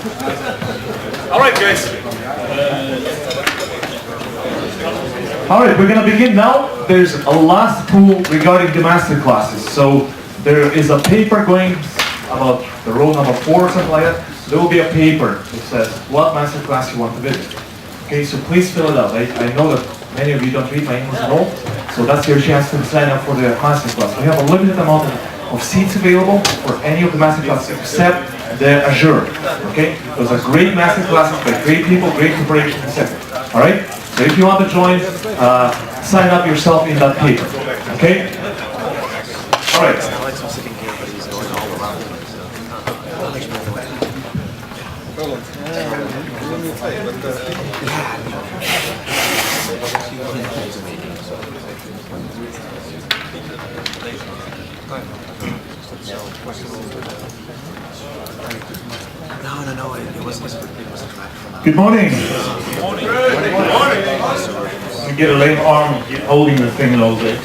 All right, guys. All right, we're gonna begin now. There's a last pool regarding the master classes. So there is a paper going about the row number 4 or something like that. There will be a paper that says what master class you want to visit. Okay, so please fill it out. I know that many of you don't read my English at all, so that's your chance to sign up for the master class. We have a limited amount of seats available for any of the master classes except the Azure. Okay, those are great master classes by great people, great preparation, etc. All right. So if you want to join, sign up yourself in that paper. Okay. All right. No, it wasn't. Good morning. Good morning. You get a lame arm holding the thing all day.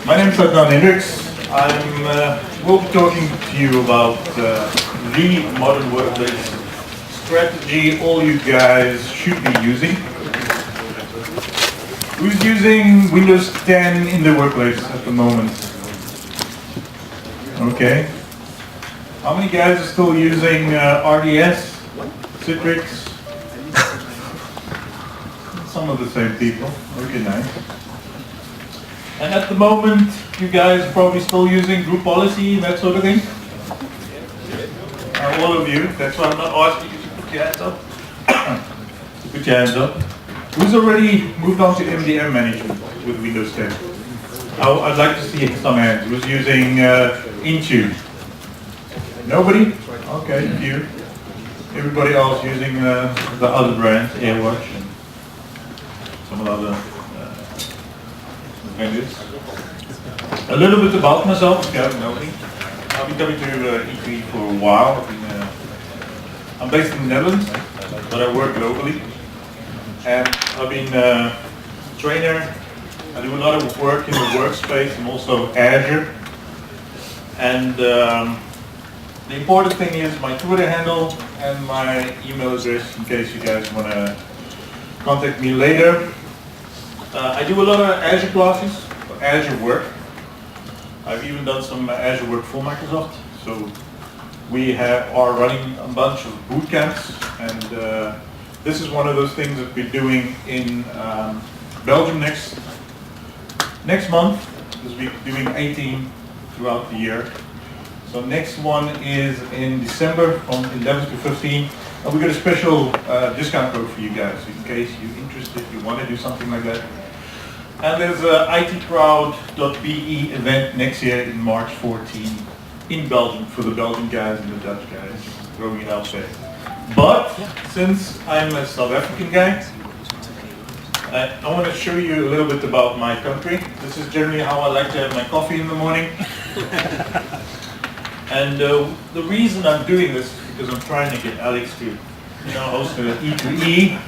My name is Adnan Hendricks. We'll be talking to you about the modern workplace strategy all you guys should be using. Who's using Windows 10 in the workplace at the moment? Okay. How many guys are still using RDS, Citrix? Some of the same people. Okay, nice. And at the moment, you guys are probably still using group policy and that sort of thing? All of you. That's why I'm not asking you to put your hands up. Put your hands up. Who's already moved on to MDM management with Windows 10? I'd like to see some hands. Who's using Intune? Nobody? Okay, you. Everybody else using the other brands, AirWatch and some other vendors. A little bit about myself, if you haven't known me. I've been coming to E3 for a while. I'm based in the Netherlands, but I work globally. And I've been a trainer. I do a lot of work in the Workspace and also Azure. And the important thing is my Twitter handle and my email address in case you guys want to contact me later. I do a lot of Azure classes, Azure work. I've even done some Azure work for Microsoft. So we are running a bunch of boot camps, and this is one of those things that we're doing in Belgium next month, because we're doing 18 throughout the year. So next one is in December from 11 to 15. And we got a special discount code for you guys in case you're interested, you want to do something like that. And there's a itcrowd.be event next year in March 14 in Belgium for the Belgian guys and the Dutch guys, growing it out there. But since I'm a South African guy, I want to show you a little bit about my country. This is generally how I like to have my coffee in the morning. And the reason I'm doing this is because I'm trying to get Alex to, host an E2E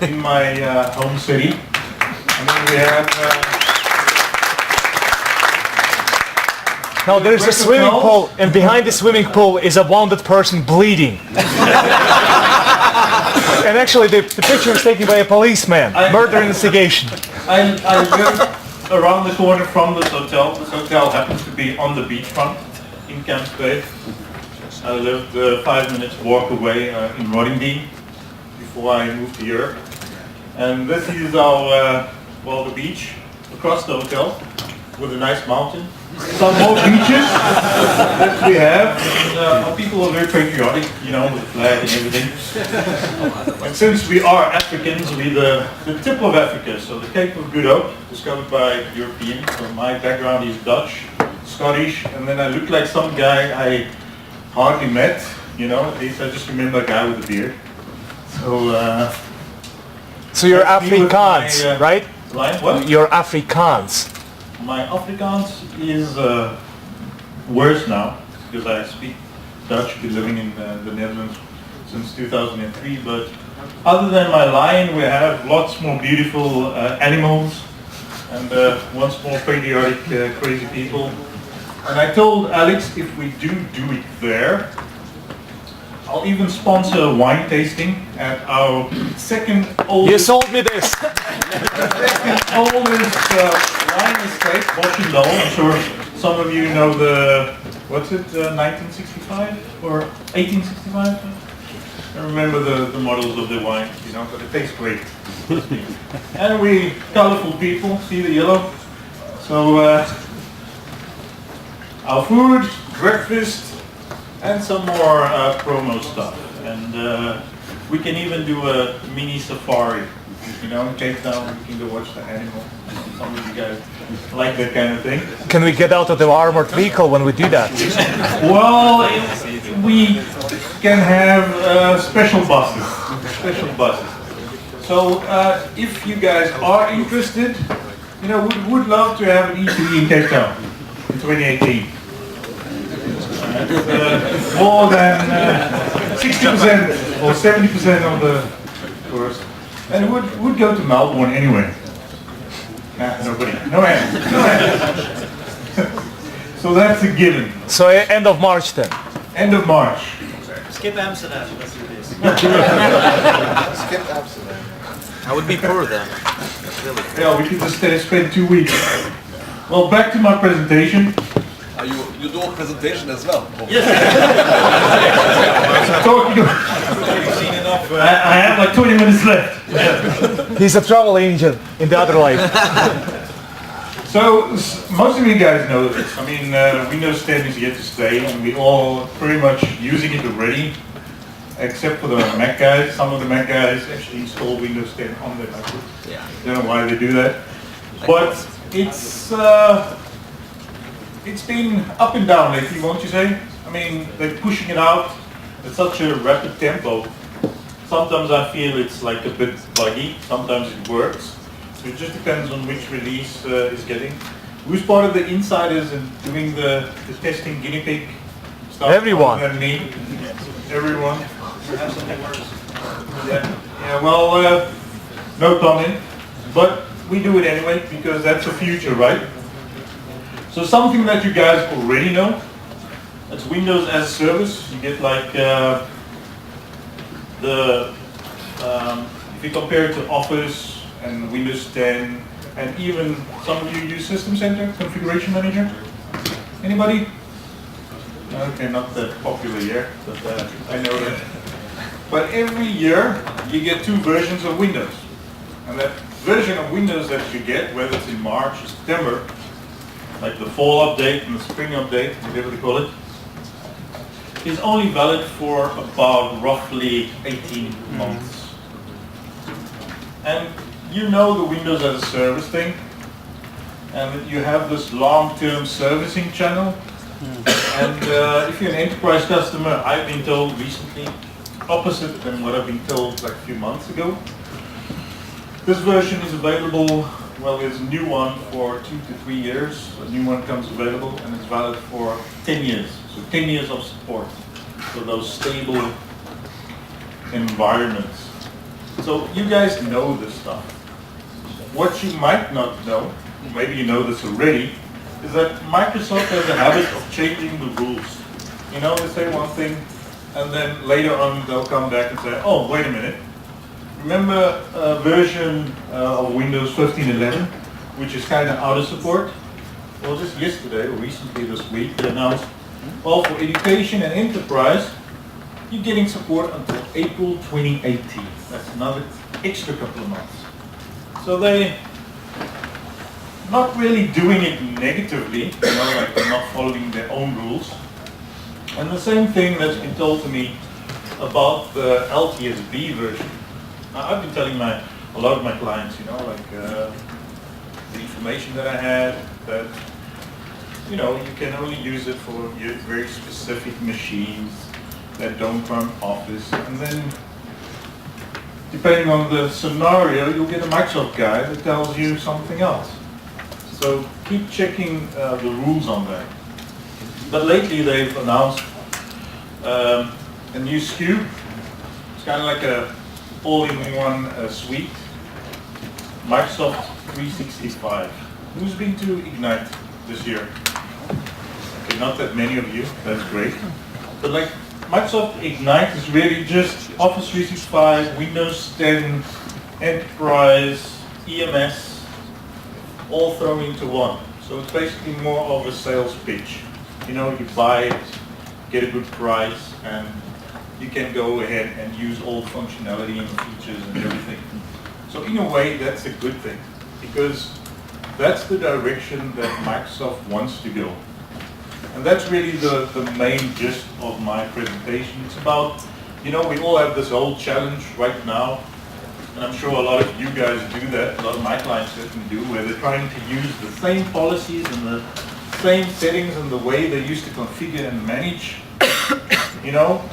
in my home city. And then we have. Now there's a swimming pool, and behind the swimming pool is a wounded person bleeding. And actually, the picture is taken by a policeman. Murder investigation. I live around the corner from this hotel. This hotel happens to be on the beachfront in Camps Bay. I lived 5 minutes walk away in Rotterdam before I moved to Europe. And this is our, the beach across the hotel with a nice mountain. Some more beaches that we have. And, our people are very patriotic, with the flag and everything. And since we are Africans, we're the tip of Africa. So the Cape of Good Hope, discovered by Europeans. So my background is Dutch, Scottish, and then I look like some guy I hardly met. At least I just remember a guy with a beard. So you're Afrikaans, right? What? You're Afrikaans. My Afrikaans is worse now because I speak Dutch. Been living in the Netherlands since 2003. But other than my line, we have lots more beautiful animals and once more patriotic, crazy people. And I told Alex if we do it there, I'll even sponsor wine tasting at our second You oldest, sold me this. oldest wine estate, Boschendal. I'm sure some of you know the, what's it, 1965 or 1865? I remember the models of the wine, you know, but it tastes great. And we colorful people, see the yellow. So our food, breakfast, and some more promo stuff. And we can even do a mini safari. You know, in Cape Town, we can go watch the animal. Some of you guys like that kind of thing. Can we get out of the armored vehicle when we do that? Well, we can have special buses. Special buses. So if you guys are interested, you know, we would love to have an E3 in Cape Town in 2018. More than 60% or 70% of the tours. And it would go to Melbourne anyway. Nah, nobody. No hands. No hands. So that's a given. So end of March then. End of March. Skip Amsterdam. Let's do this. Skip Amsterdam. I would be for them. Really. Yeah, we could just spend 2 weeks. Well, back to my presentation. You do a presentation as well? I have like 20 minutes left. He's a travel agent in the other life. So most of you guys know this. I mean, Windows 10 is yet to stay, and we all pretty much using it already, except for the Mac guys. Some of the Mac guys actually install Windows 10 on their MacBook. Yeah. Don't know why they do that, but it's been up and down lately, won't you say? I mean, they're pushing it out at such a rapid tempo. Sometimes I feel it's like a bit buggy, sometimes it works. So it just depends on which release is getting. Who's part of the insiders and doing the testing guinea pig stuff? Everyone. Other than me. Everyone. Yeah, well, no comment. But we do it anyway because that's the future, right? So something that you guys already know, that's Windows as a service. You get like if you compare it to Office and Windows 10, and even some of you use System Center, Configuration Manager. Anybody? Okay, not that popular here, but I know that. But every year you get 2 versions of Windows, and that version of Windows that you get, whether it's in March or September, like the fall update and the spring update, whatever they call it, is only valid for about roughly 18 months. And you know the Windows as a service thing, and you have this long-term servicing channel. And if you're an enterprise customer, I've been told recently, opposite than what I've been told like a few months ago. This version is available. Well, there's a new one for 2 to 3 years. A new one comes available and it's valid for 10 years. So 10 years of support for those stable environments. So you guys know this stuff. What you might not know, maybe you know this already, is that Microsoft has a habit of changing the rules. You know, they say one thing and then later on they'll come back and say, oh, wait a minute. Remember a version of Windows 15.11, which is kind of out of support? Well, just yesterday or recently this week, they announced, well, for education and enterprise, you're getting support until April 2018. That's another extra couple of months. So they're not really doing it negatively, you know, like they're not following their own rules. And the same thing that's been told to me about the LTSB version. Now, I've been telling a lot of my clients, you know, like the information that I had, that, you know, you can only use it for your very specific machines that don't run Office. And then, depending on the scenario, you'll get a Microsoft guy that tells you something else. So keep checking the rules on that. But lately they've announced a new SKU. It's kind of like a all-in-one suite, Microsoft 365. Who's been to Ignite this year? Okay, not that many of you, that's great. But like Microsoft Ignite is really just Office 365, Windows 10, Enterprise, EMS, all thrown into one. So it's basically more of a sales pitch. You know, you buy it, get a good price, and you can go ahead and use all the functionality and the features and everything. So in a way, that's a good thing, because that's the direction that Microsoft wants to go. And that's really the main gist of my presentation. It's about, you know, we all have this whole challenge right now, and I'm sure a lot of you guys do that, a lot of my clients certainly do, where they're trying to use the same policies and the same settings and the way they used to configure and manage, you know,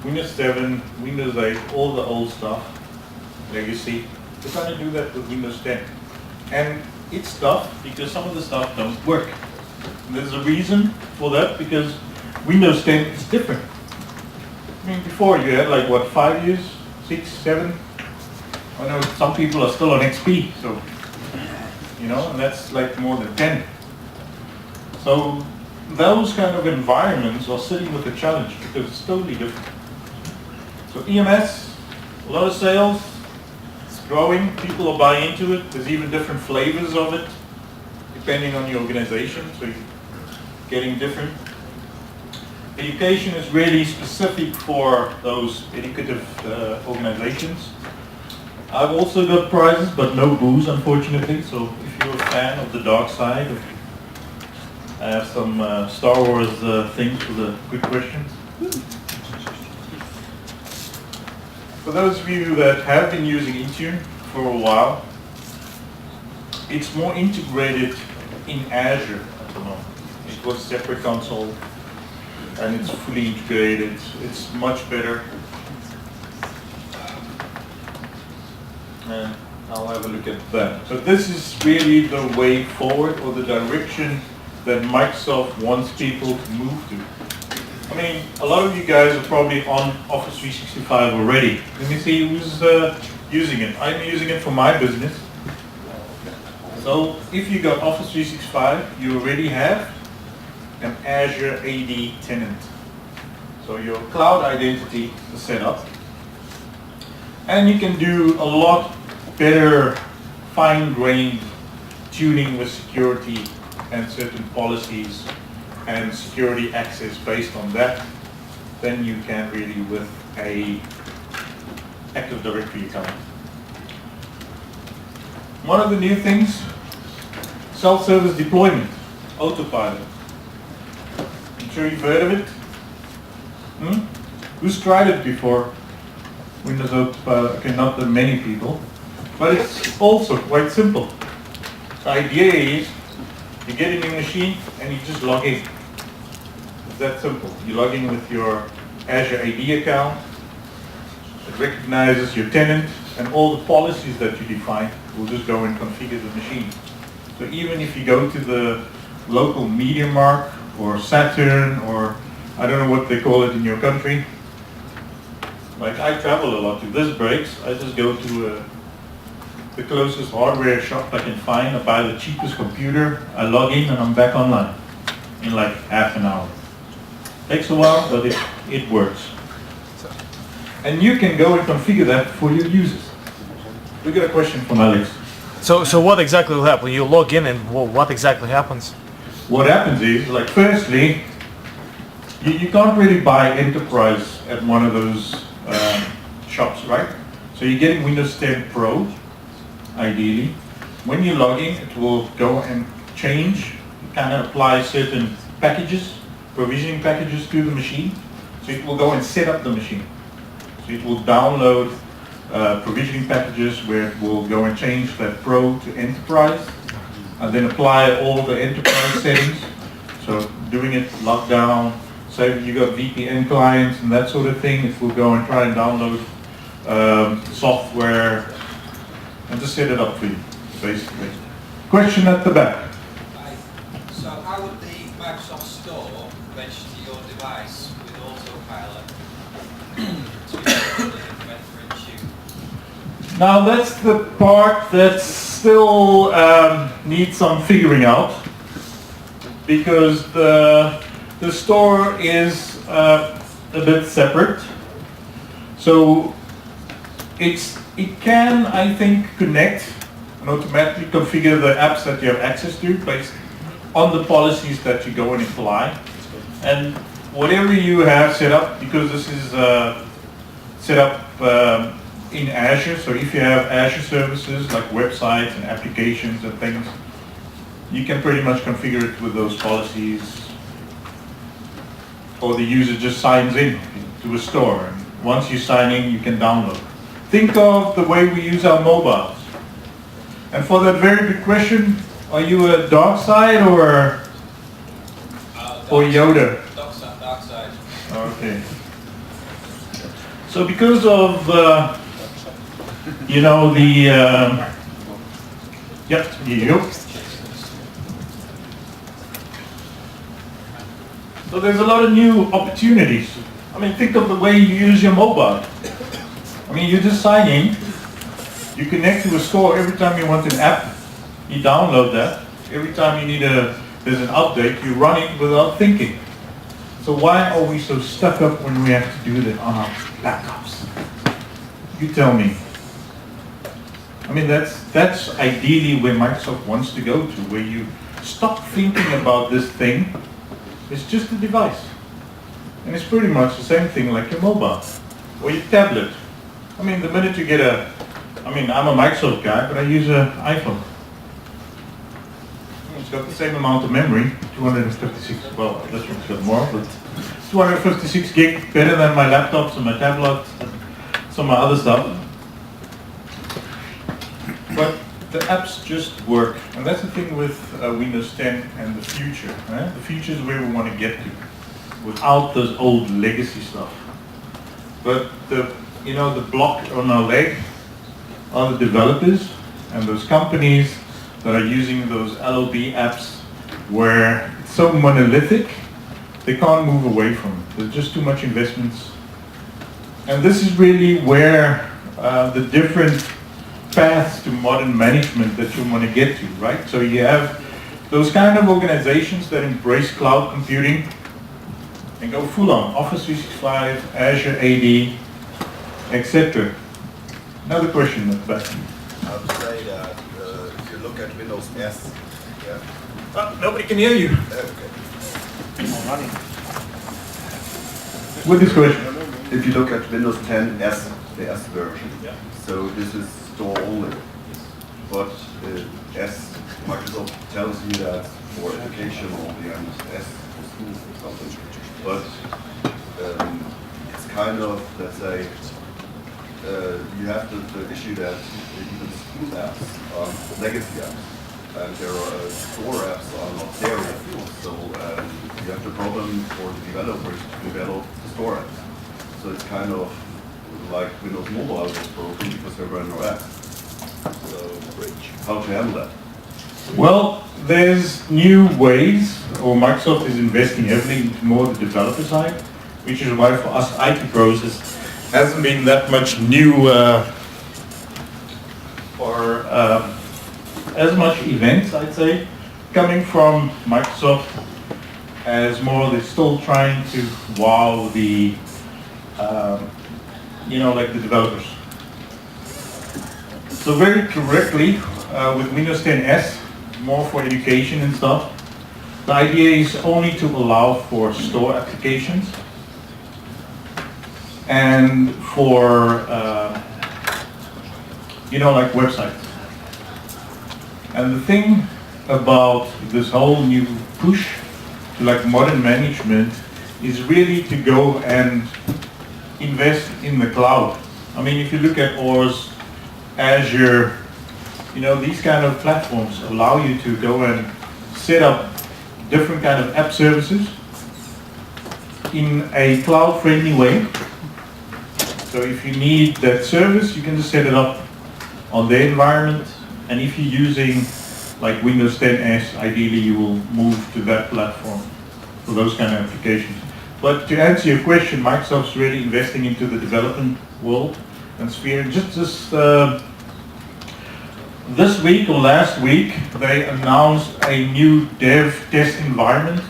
Windows 7, Windows 8, all the old stuff, legacy. They're trying to do that with Windows 10. And it's tough because some of the stuff doesn't work. And there's a reason for that, because Windows 10 is different. I mean, before you had like, what, 5 years, 6, 7? I know some people are still on XP, so, you know, and that's like more than 10. So those kind of environments are sitting with a challenge because it's totally different. So EMS, a lot of sales, it's growing, people are buying into it. There's even different flavors of it, depending on your organization, so you're getting different. Education is really specific for those educative organizations. I've also got prizes, but no booze, unfortunately, so if you're a fan of the dark side, I have some Star Wars things for the good questions. For those of you that have been using Intune for a while, it's more integrated in Azure at the moment. It was a separate console, and it's fully integrated. It's much better. And I'll have a look at that. So this is really the way forward, or the direction that Microsoft wants people to move to. I mean, a lot of you guys are probably on Office 365 already. Let me see who's using it. I'm using it for my business. So if you got Office 365, you already have an Azure AD tenant. So your cloud identity is set up. And you can do a lot better fine-grained tuning with security and certain policies and security access based on that than you can really with a Active Directory account. One of the new things, self-service deployment, autopilot. I'm sure you've heard of it. Who's tried it before? Windows Autopilot, okay, not that many people, but it's also quite simple. The idea is you get a new machine and you just log in. It's that simple. You log in with your Azure AD account. It recognizes your tenant, and all the policies that you define will just go and configure the machine. So even if you go to the local MediaMarkt or Saturn, or I don't know what they call it in your country. Like I travel a lot to this breaks. I just go to the closest hardware shop I can find. I buy the cheapest computer. I log in and I'm back online in like half an hour. Takes a while, but it works. And you can go and configure that for your users. We got a question from Alex. So what exactly will happen? You log in and what exactly happens? What happens is, like, firstly, you can't really buy Enterprise at one of those shops, right? So you're getting Windows 10 Pro, ideally. When you log in, it will go and change, kind of apply certain packages, provisioning packages to the machine. So it will go and set up the machine. So it will download provisioning packages where it will go and change that Pro to Enterprise, and then apply all the Enterprise settings. So doing it lockdown, say you got VPN clients and that sort of thing, it will go and try and download software and just set it up for you, basically. Question at the back. So how would the Microsoft Store register your device with autopilot to implement for Intune? Now that's the part that still needs some figuring out, because the store is a bit separate. So it can, I think, connect and automatically configure the apps that you have access to based on the policies that you go and apply. And whatever you have set up, because this is set up in Azure, so if you have Azure services like websites and applications and things, you can pretty much configure it with those policies, or the user just signs in to a store, and once you sign in, you can download. Think of the way we use our mobiles. And for that very big question, are you a dark side or Yoda? Dark side. Okay. So because of you know, the yep, you. So there's a lot of new opportunities. I mean, think of the way you use your mobile. I mean, you just sign in, you connect to a store every time you want an app, you download that. Every time you need there's an update, you run it without thinking. So why are we so stuck up when we have to do that on our laptops? You tell me. I mean, that's ideally where Microsoft wants to go to, where you stop thinking about this thing. It's just a device. And it's pretty much the same thing like your mobile or your tablet. I mean, the minute you get I'm a Microsoft guy, but I use an iPhone. It's got the same amount of memory, 256, well, this one's got more, but 256 gig, better than my laptops and my tablets and some of my other stuff. But the apps just work, and that's the thing with Windows 10 and the future. The future is where we want to get to, without those old legacy stuff. But the block on our leg are the developers and those companies that are using those LOB apps where it's so monolithic, they can't move away from it. There's just too much investments. And this is really where the different paths to modern management that you want to get to, right? So you have those kind of organizations that embrace cloud computing and go full on, Office 365, Azure AD, etc. Another question at the back. I would say that if you look at Windows S, yeah. Nobody can hear you. Okay. With this question. If you look at Windows 10 S, the S version, so this is store only. But S, Microsoft tells you that for education only and S for schools or something. But it's kind of, let's say, you have the issue that even school apps are legacy apps, and there are store apps are not there yet. So you have the problem for the developers to develop the store apps. So it's kind of like Windows Mobile was broken because there were no apps. So how to handle that? Well, there's new ways, or Microsoft is investing heavily into more the developer side, which is why for us IT pros it hasn't been that much new or as much events, I'd say, coming from Microsoft, as more they're still trying to wow the like the developers. So very correctly, with Windows 10 S, more for education and stuff, the idea is only to allow for store applications and for like websites. And the thing about this whole new push to like modern management is really to go and invest in the cloud. I mean, if you look at ORS, Azure, these kind of platforms allow you to go and set up different kind of app services in a cloud-friendly way. So if you need that service, you can just set it up on the environment, and if you're using like Windows 10 S, ideally you will move to that platform for those kind of applications. But to answer your question, Microsoft's really investing into the development world and sphere. Just this week or last week, they announced a new dev test environment,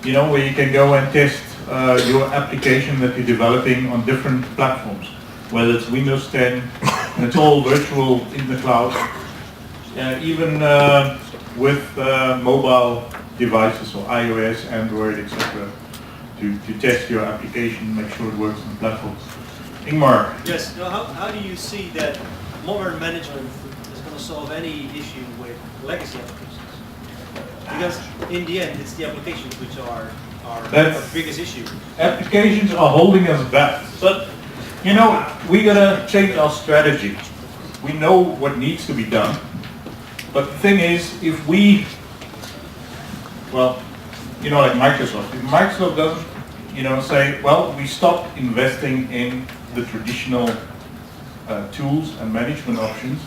where you can go and test your application that you're developing on different platforms, whether it's Windows 10, and it's all virtual in the cloud, even with mobile devices, or iOS, Android, etc., to test your application, make sure it works on the platforms. Ingmar. Yes. Now, how do you see that modern management is going to solve any issue with legacy applications? Because in the end, it's the applications which are our biggest issue. Applications are holding us back, but you know, we gotta change our strategy. We know what needs to be done, but the thing is, if we, well, you know, like Microsoft, if Microsoft doesn't, you know, say, well, we stop investing in the traditional tools and management options,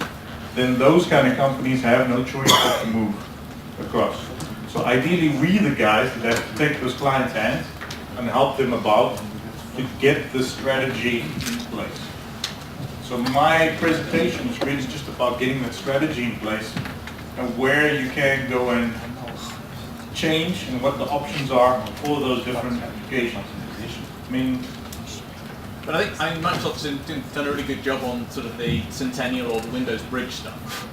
then those kind of companies have no choice but to move across. So ideally, we the guys that have to take those clients' hands and help them about to get the strategy in place. So my presentation is really just about getting that strategy in place and where you can go and change and what the options are for those different applications. I mean, but I think Microsoft's done a really good job on sort of the Centennial or the Windows Bridge stuff.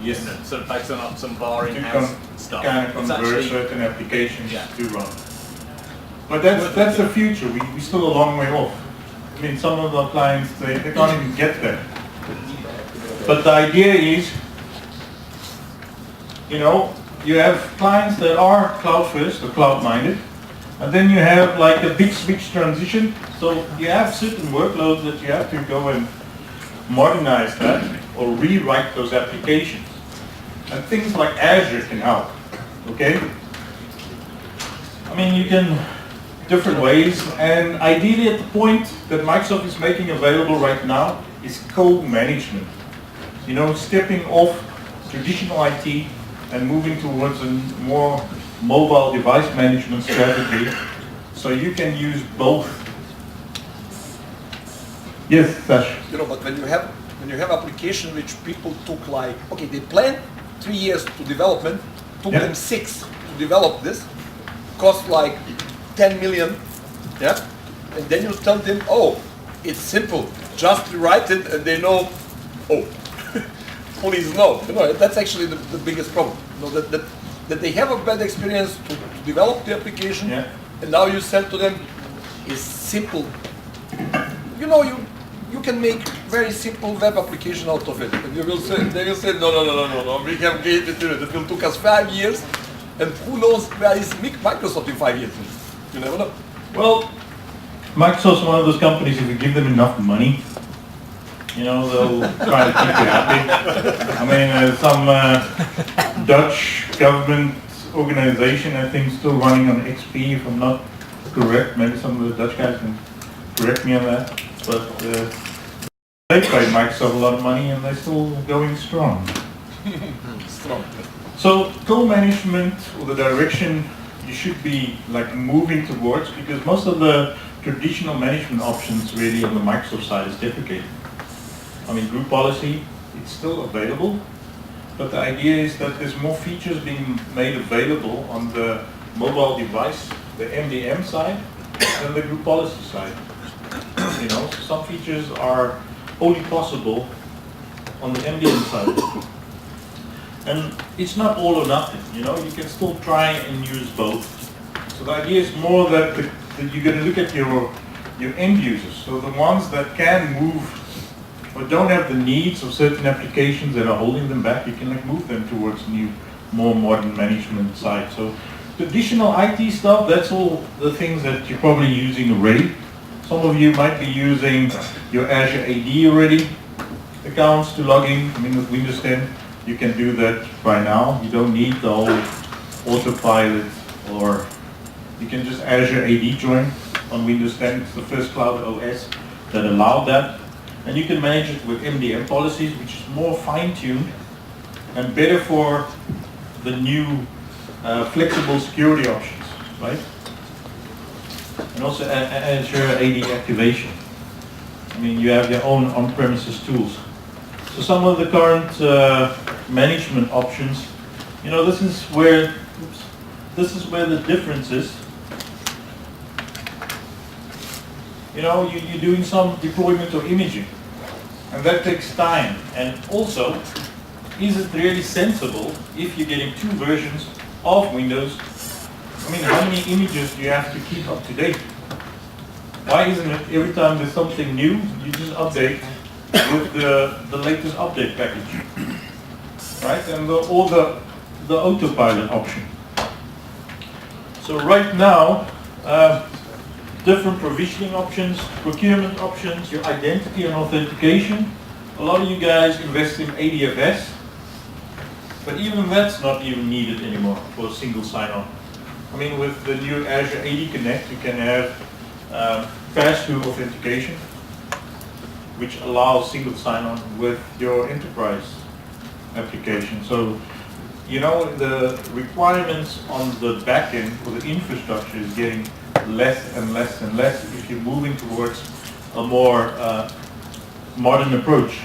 yes, You know, sort of based on some of our to in-house stuff. kind of It's convert actually, certain applications Yeah. to run. But that's the future. We're still a long way off. I mean, some of our clients, they can't even get there. But the idea is, you know, you have clients that are cloud first or cloud minded, and then you have like a big switch transition. So you have certain workloads that you have to go and modernize that or rewrite those applications. And things like Azure can help, okay? I mean, you can, different ways, and ideally at the point that Microsoft is making available right now is co-management. You know, stepping off traditional IT and moving towards a more mobile device management strategy, so you can use both. Yes, Sash. You know, but when you have application which people took like, okay, they planned 3 years to development, took Yeah. them 6 to develop this, cost like 10 million, yeah, and then you tell them, oh, it's simple, just rewrite it, and they know, oh, please no. You know, that's actually the biggest problem. You know, that they have a bad experience to develop the application, Yeah. and now you sell to them is simple. You know, you can make very simple web application out of it, and they will say no, we have created it. It will took us 5 years, and who knows where is Microsoft in 5 years? You never know. Well, Microsoft's one of those companies, if you give them enough money, you know, they'll try to keep you happy. I mean, some Dutch government organization, I think, still running on XP, if I'm not correct. Maybe some of the Dutch guys can correct me on that. But they paid Microsoft a lot of money and they're still going strong. Strong. So co-management, or the direction you should be like moving towards, because most of the traditional management options really on the Microsoft side is deprecated. I mean, group policy, it's still available, but the idea is that there's more features being made available on the mobile device, the MDM side, than the group policy side. You know, so some features are only possible on the MDM side. And it's not all or nothing, you know, you can still try and use both. So the idea is more that you're going to look at your end users, so the ones that can move or don't have the needs of certain applications that are holding them back, you can like move them towards new, more modern management side. So traditional IT stuff, that's all the things that you're probably using already. Some of you might be using your Azure AD already, accounts to log in. I mean, with Windows 10, you can do that by now. You don't need the whole autopilot, or you can just Azure AD join on Windows 10. It's the first cloud OS that allowed that. And you can manage it with MDM policies, which is more fine-tuned and better for the new flexible security options, right? And also Azure AD activation. I mean, you have your own on-premises tools. So some of the current management options, you know, this is where the difference is. you know, you're doing some deployment or imaging, and that takes time. And also, is it really sensible if you're getting 2 versions of Windows? I mean, how many images do you have to keep up to date? Why isn't it every time there's something new, you just update with the latest update package, right? And or the autopilot option. So right now, different provisioning options, procurement options, your identity and authentication. A lot of you guys invest in ADFS, but even that's not even needed anymore for a single sign-on. I mean, with the new Azure AD Connect, you can have pass-through authentication, which allows single sign-on with your enterprise application. So, you know, the requirements on the back end for the infrastructure is getting less and less and less if you're moving towards a more modern approach.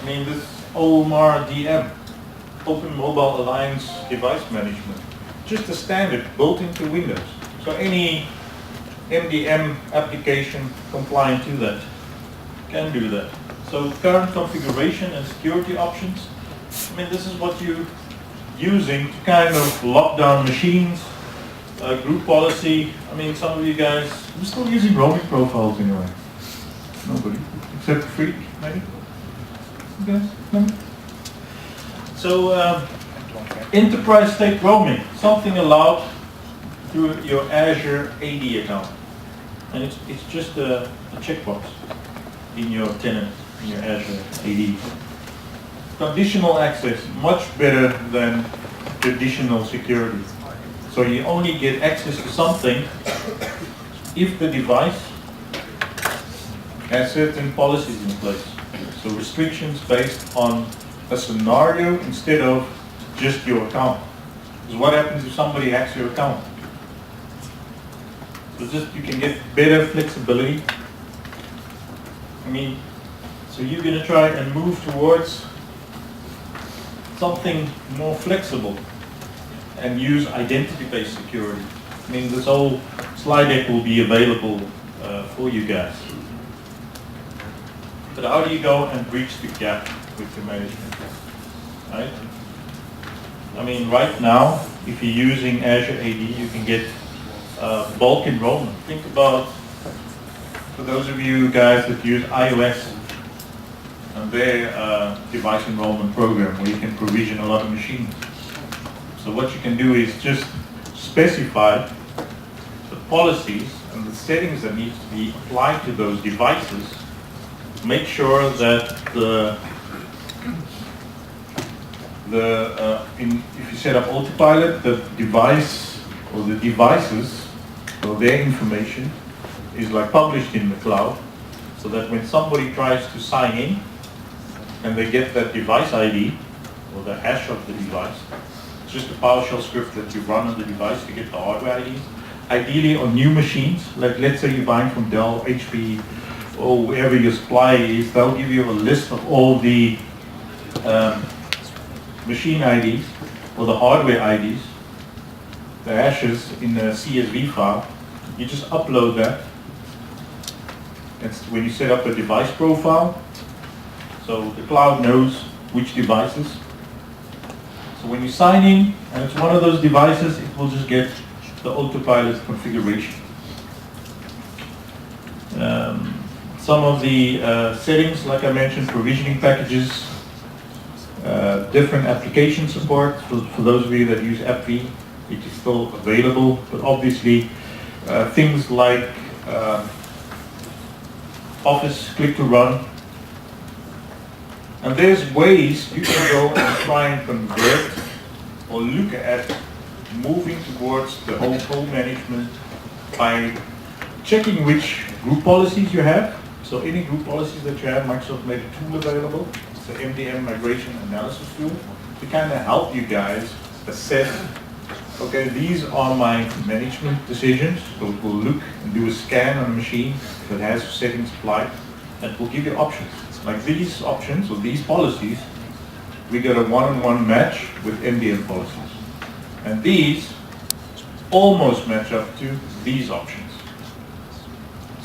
I mean, this OMR DM, Open Mobile Alliance Device Management, just a standard built into Windows. So any MDM application compliant to that can do that. So current configuration and security options, I mean, this is what you're using to kind of lock down machines, group policy. I mean, some of you guys, we're still using roaming profiles anyway. Nobody, except Freak, maybe? You guys? No? So, enterprise state roaming, something allowed through your Azure AD account. And it's just a checkbox in your tenant, in your Azure AD. Conditional access, much better than traditional security. So you only get access to something if the device has certain policies in place. So restrictions based on a scenario instead of just your account. Because what happens if somebody hacks your account? So just you can get better flexibility. I mean, so you're going to try and move towards something more flexible and use identity-based security. I mean, this whole slide deck will be available for you guys. But how do you go and bridge the gap with your management, right? I mean, right now, if you're using Azure AD, you can get bulk enrollment. Think about, for those of you guys that use iOS and their device enrollment program, where you can provision a lot of machines. So what you can do is just specify the policies and the settings that need to be applied to those devices. Make sure that if you set up autopilot, the device or the devices or their information is like published in the cloud, so that when somebody tries to sign in and they get that device ID or the hash of the device, it's just a PowerShell script that you run on the device to get the hardware ID. Ideally on new machines, like let's say you're buying from Dell, HP, or wherever your supplier is, they'll give you a list of all the machine IDs or the hardware IDs, the hashes in the CSV file. You just upload that. That's when you set up a device profile. So the cloud knows which devices. So when you sign in and it's one of those devices, it will just get the autopilot configuration. Some of the settings, like I mentioned, provisioning packages, different application support for those of you that use AppV, it is still available, but obviously things like Office click to run. And there's ways you can go and try and convert or look at moving towards the whole co-management by checking which group policies you have. So any group policies that you have, Microsoft made a tool available. It's the MDM migration analysis tool to kind of help you guys assess, okay, these are my management decisions. So it will look and do a scan on a machine that has settings applied, and it will give you options. Like these options or these policies, we got a one-on-one match with MDM policies. And these almost match up to these options.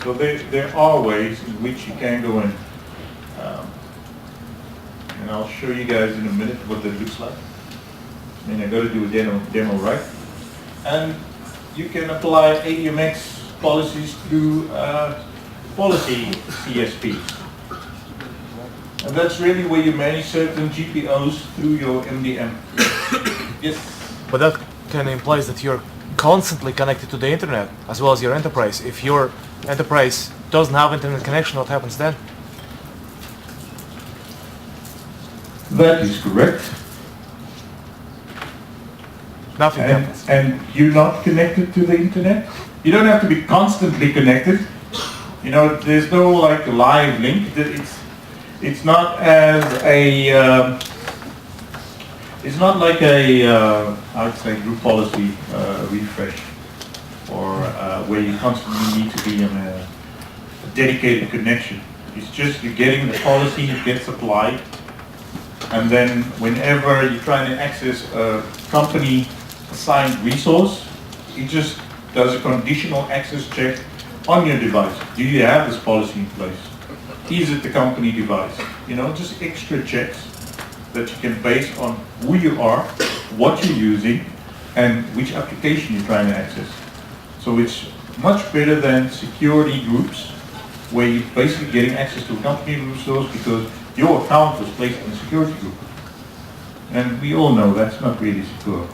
So there are ways in which you can go in. And I'll show you guys in a minute what that looks like. And I got to do a demo, right? And you can apply ADMX policies through policy CSPs. And that's really where you manage certain GPOs through your MDM. Yes? But that kind of implies that you're constantly connected to the internet, as well as your enterprise. If your enterprise doesn't have internet connection, what happens then? That is correct. Nothing happens. And you're not connected to the internet? You don't have to be constantly connected. You know, there's no like live link. It's not as a it's not like a I would say group policy refresh, or where you constantly need to be in a dedicated connection. It's just you're getting the policy, it gets applied, and then whenever you're trying to access a company assigned resource, it just does a conditional access check on your device. Do you have this policy in place? Is it the company device? You know, just extra checks that you can base on who you are, what you're using, and which application you're trying to access. So it's much better than security groups, where you're basically getting access to a company resource because your account was placed in a security group. And we all know that's not really secure,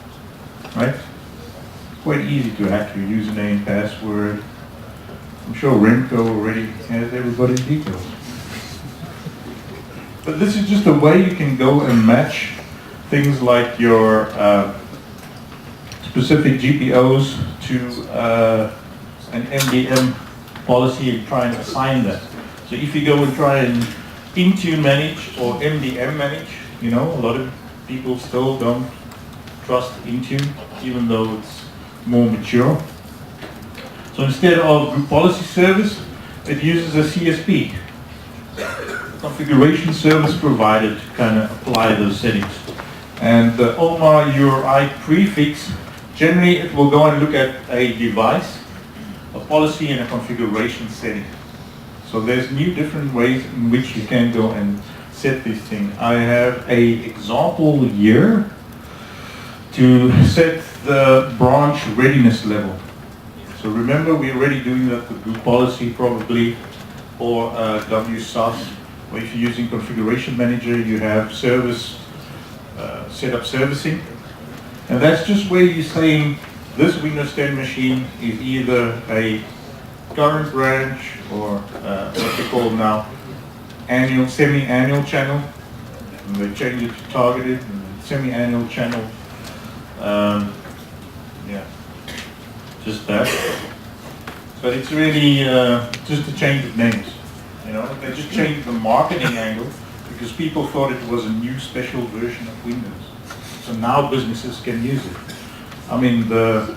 right? It's quite easy to hack your username, password. I'm sure Remco already has everybody's details. But this is just a way you can go and match things like your specific GPOs to an MDM policy and try and assign that. So if you go and try and Intune manage or MDM manage, you know, a lot of people still don't trust Intune, even though it's more mature. So instead of group policy service, it uses a CSP, configuration service provider, to kind of apply those settings. And the OMA URI prefix, generally it will go and look at a device, a policy, and a configuration setting. So there's new different ways in which you can go and set these things. I have a example here to set the branch readiness level. So remember, we're already doing that with group policy probably, or WSUS, or if you're using configuration manager, you have service, setup servicing. And that's just where you're saying this Windows 10 machine is either a current branch or what they call now annual, semi-annual channel. And they change it to targeted and semi-annual channel. Yeah, just that. But it's really just a change of names. You know, they just changed the marketing angle because people thought it was a new special version of Windows. So now businesses can use it. I mean, the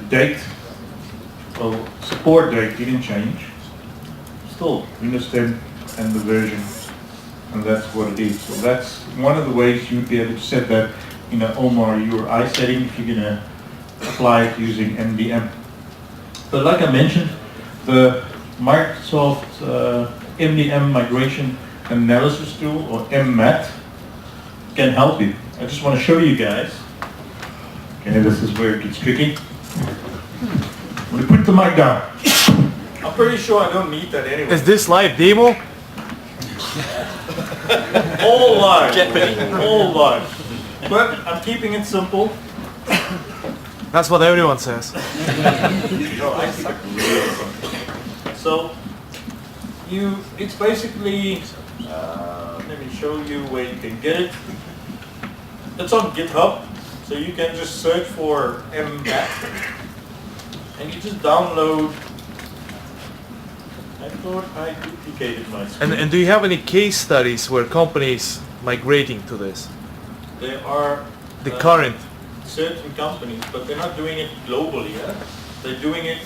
date, well, support date didn't change. Still, Windows 10 and the version, and that's what it is. So that's one of the ways you'd be able to set that in an OMA URI setting if you're going to apply it using MDM. But like I mentioned, the Microsoft MDM Migration Analysis Tool, or MMAT, can help you. I just want to show you guys. Okay, this is where it gets tricky. I'm going to put the mic down. I'm pretty sure I don't need that anyway. Is this live demo? All live. All live. But I'm keeping it simple. That's what everyone says. No, I suck really something. So, it's basically, let me show you where you can get it. It's on GitHub, so you can just search for MMAT, and you just download. I thought I duplicated my screen. And do you have any case studies where companies migrating to this? There are The current. certain companies, but they're not doing it globally. Yeah? They're doing it.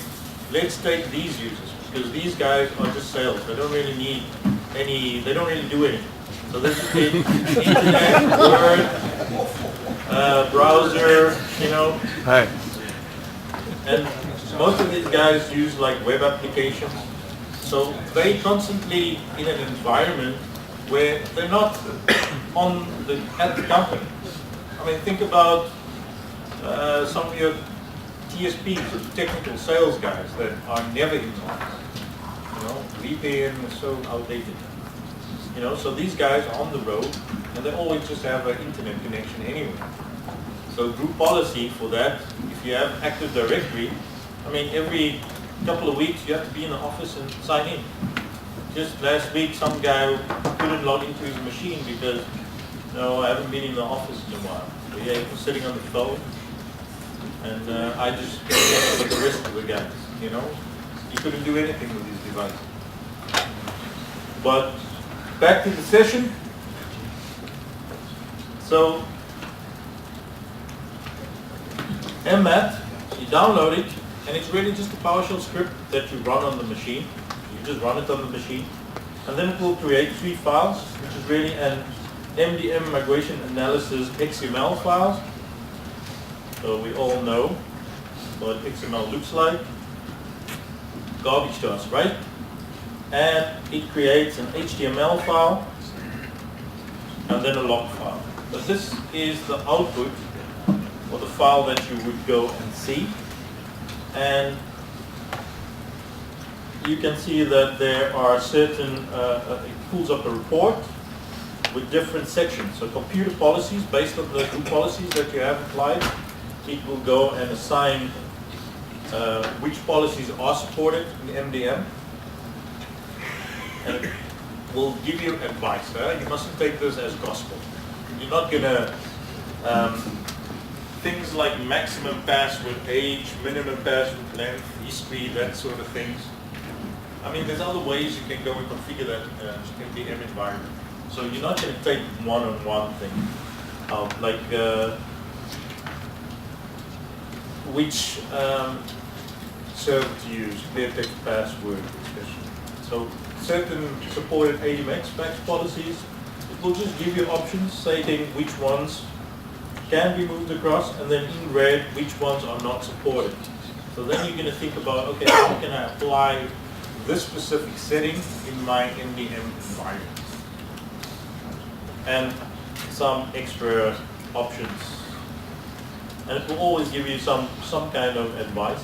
Let's take these users, because these guys are just sales. They don't really need any. They don't really do anything. So this is it. Internet, Word, browser, you know. Hi. And most of these guys use like web applications. So they constantly in an environment where they're not at the company. I mean, think about some of your TSPs, or technical sales guys that are never in the office. You know, VPN is so outdated. You know, so these guys are on the road and they always just have an internet connection anyway. So group policy for that, if you have Active Directory, I mean, every couple of weeks you have to be in the office and sign in. Just last week, some guy couldn't log into his machine because, no, I haven't been in the office in a while. So yeah, he was sitting on the phone, and I just with the rest of the guys, you know. He couldn't do anything with his device. But back to the session. So, MMAT, you download it, and it's really just a PowerShell script that you run on the machine. You just run it on the machine, and then it will create 3 files, which is really an MDM migration analysis XML files. So we all know what XML looks like. Garbage to us, right? And it creates an HTML file and then a log file. But this is the output or the file that you would go and see. And you can see that there are certain, it pulls up a report with different sections. So computer policies, based on the group policies that you have applied, it will go and assign which policies are supported in MDM. And it will give you advice. You mustn't take this as gospel. You're not going to, things like maximum password age, minimum password length, history, that sort of things. I mean, there's other ways you can go and configure that in the MDM environment. So you're not going to take one-on-one thing out, like which server to use, clear text password, especially. So certain supported AMX max policies, it will just give you options stating which ones can be moved across, and then in red which ones are not supported. So then you're going to think about, okay, how can I apply this specific setting in my MDM environment? And some extra options. And it will always give you some kind of advice.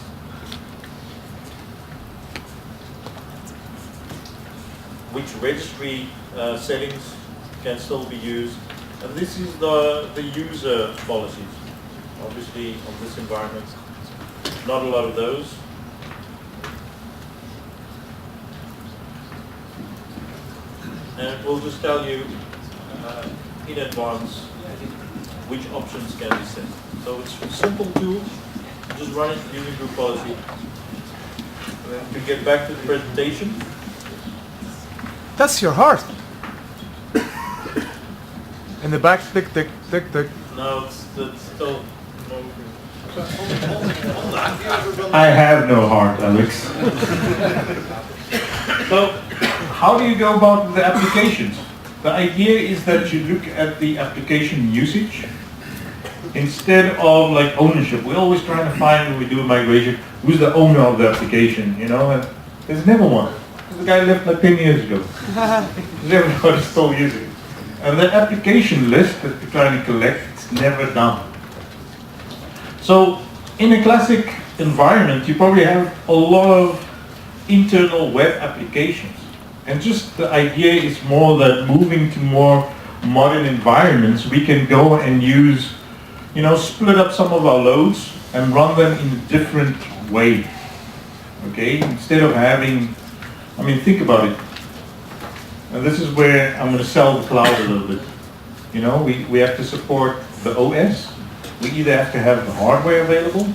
Which registry settings can still be used. And this is the user policies. Obviously, on this environment, not a lot of those. And it will just tell you in advance which options can be set. So it's a simple tool. Just run it using group policy. And then to get back to the presentation. That's your heart. In the back, tick, tick, tick, tick. No, it's still moving. I have no heart, Alex. So, how do you go about the applications? The idea is that you look at the application usage instead of like ownership. We're always trying to find, when we do a migration, who's the owner of the application, you know? And there's never one. The guy left like 10 years ago. Everybody's still using it. And the application list that we're trying to collect, it's never done. So in a classic environment, you probably have a lot of internal web applications. And just the idea is more that moving to more modern environments, we can go and use, you know, split up some of our loads and run them in a different way. Okay, instead of having, I mean, think about it. And this is where I'm going to sell the cloud a little bit. You know, we have to support the OS. We either have to have the hardware available,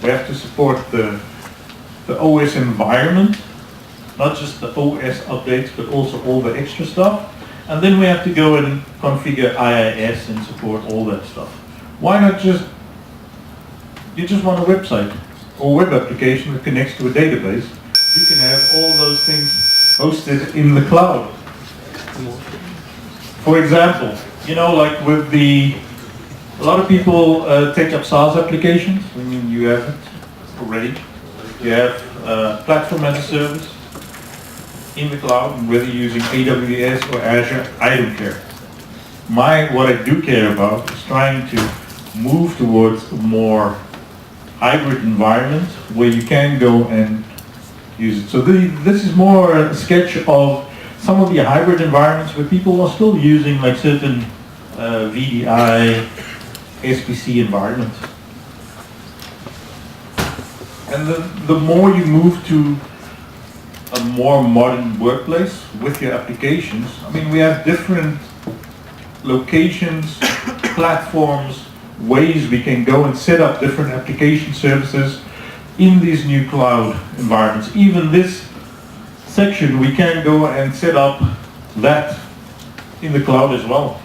we have to support the OS environment, not just the OS updates, but also all the extra stuff. And then we have to go and configure IIS and support all that stuff. Why not just, you just want a website or web application that connects to a database. You can have all those things hosted in the cloud. For example, you know, like with a lot of people take up SaaS applications. I mean, you have it already. You have platform as a service in the cloud, and whether you're using AWS or Azure, I don't care. What I do care about is trying to move towards a more hybrid environment where you can go and use it. So this is more a sketch of some of the hybrid environments where people are still using like certain VDI, SPC environments. And the more you move to a more modern workplace with your applications, I mean, we have different locations, platforms, ways we can go and set up different application services in these new cloud environments. Even this section, we can go and set up that in the cloud as well.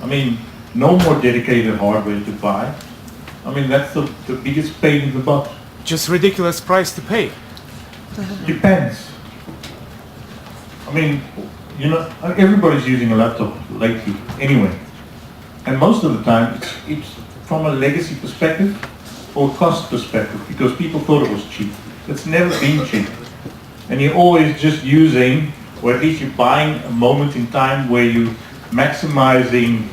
I mean, no more dedicated hardware to buy. I mean, that's the biggest pain in the butt. Just ridiculous price to pay. Depends. I mean, you know, everybody's using a laptop lately anyway. And most of the time, it's from a legacy perspective or cost perspective, because people thought it was cheap. It's never been cheap. And you're always just using, or at least you're buying a moment in time where you're maximizing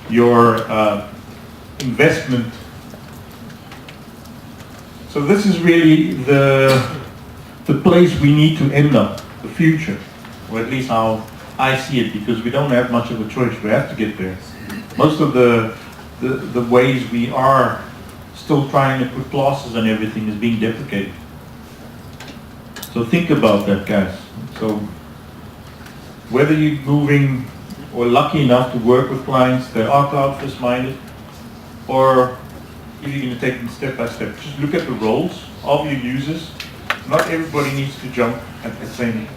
your investment. So this is really the place we need to end up, the future, or at least how I see it, because we don't have much of a choice. We have to get there. Most of the ways we are still trying to put classes and everything is being deprecated. So think about that, guys. So whether you're moving or lucky enough to work with clients that are cloud first minded, or if you're going to take them step by step, just look at the roles of your users. Not everybody needs to jump at the same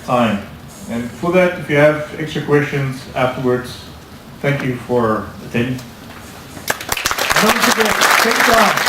time. And for that, if you have extra questions afterwards, thank you for attending. Don't forget, take time.